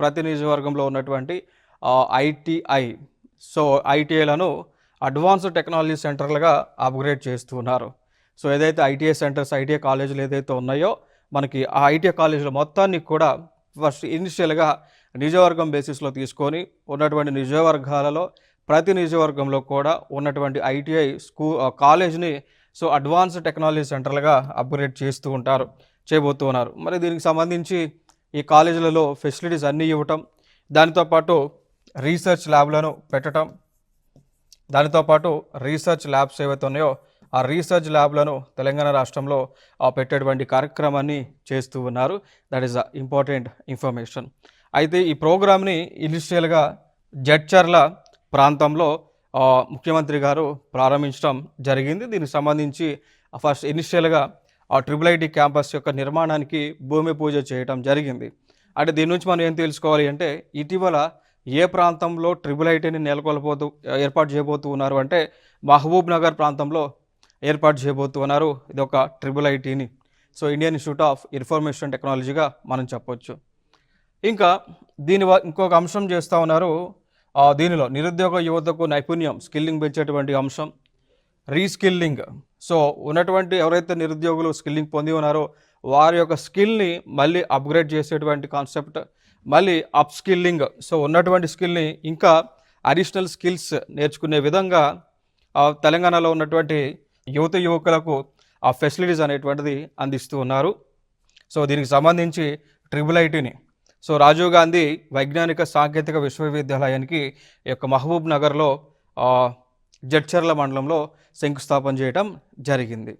ప్రతి నియోజకవర్గంలో ఉన్నటువంటి ఐటీఐ సో ఐటీఐలను అడ్వాన్స్డ్ టెక్నాలజీ సెంటర్లుగా అప్గ్రేడ్ చేస్తూ ఉన్నారు. సో ఏదైతే ఐటీఐ సెంటర్స్, ఐటీఐ కాలేజీలు ఏదైతే ఉన్నాయో మనకి ఆ ఐటీఐ కాలేజీల మొత్తాన్ని కూడా ఫస్ట్ ఇనిషియల్గా నియోజకవర్గం బేసిస్లో తీసుకొని ఉన్నటువంటి నియోజకవర్గాలలో ప్రతి నియోజకవర్గంలో కూడా ఉన్నటువంటి ఐటీఐ కాలేజ్ని సో అడ్వాన్స్డ్ టెక్నాలజీ సెంటర్లుగా అప్గ్రేడ్ చేస్తూ చేయబోతూ ఉన్నారు. మరి దీనికి సంబంధించి ఈ కాలేజీలలో ఫెసిలిటీస్ అన్నీ ఇవ్వటం, దానితో పాటు రీసెర్చ్ ల్యాబ్లను పెట్టడం, దానితో పాటు రీసెర్చ్ ల్యాబ్స్ ఏవైతే ఉన్నాయో ఆ రీసెర్చ్ ల్యాబ్లను తెలంగాణ రాష్ట్రంలో పెట్టేటువంటి కార్యక్రమాన్ని చేస్తూ ఉన్నారు. That is the important information. అయితే ఈ ప్రోగ్రామ్ని ఇనిషియల్గా జడ్చర్ల ప్రాంతంలో ముఖ్యమంత్రి గారు ప్రారంభించడం జరిగింది. దీనికి సంబంధించి ఫస్ట్ ఇనిషియల్గా ట్రిపుల్ ఐటీ క్యాంపస్ యొక్క నిర్మాణానికి భూమి పూజ చేయడం జరిగింది. అంటే దీని నుంచి మనం ఏం తెలుసుకోవాలి అంటే ఇటీవల ఏ ప్రాంతంలో ట్రిపుల్ ఐటీని ఏర్పాటు చేయబోతూ ఉన్నారు అంటే మహబూబ్ నగర్ ప్రాంతంలో ఏర్పాటు చేయబోతూ ఉన్నారు. ఇది ఒక ట్రిపుల్ ఐటీని so Indian institute of information టెక్నాలజీగా మనం చెప్పొచ్చు. ఇంకా ఇంకొక అంశం చేస్తూ ఉన్నారు. దీనిలో నిరుద్యోగ యువతకు నైపుణ్యం స్కిల్లింగ్ పెంచేటువంటి అంశం రీస్కిల్లింగ్. సో ఉన్నటువంటి ఎవరైతే నిరుద్యోగులు స్కిల్లింగ్ పొంది ఉన్నారో వారి యొక్క స్కిల్ని మళ్ళీ అప్గ్రేడ్ చేసేటువంటి కాన్సెప్ట్, మళ్ళీ అప్ స్కిల్లింగ్. సో ఉన్నటువంటి స్కిల్ని ఇంకా అడిషనల్ స్కిల్స్ నేర్చుకునే విధంగా తెలంగాణలో ఉన్నటువంటి యువకులకు ఆ ఫెసిలిటీస్ అనేటువంటిది అందిస్తూ ఉన్నారు. సో దీనికి సంబంధించి ట్రిపుల్ ఐటీని సో రాజీవ్ గాంధీ వైజ్ఞానిక సాంకేతిక విశ్వవిద్యాలయానికి ఈ యొక్క మహబూబ్ నగర్లో జడ్చర్ల మండలంలో శంకుస్థాపన చేయడం జరిగింది.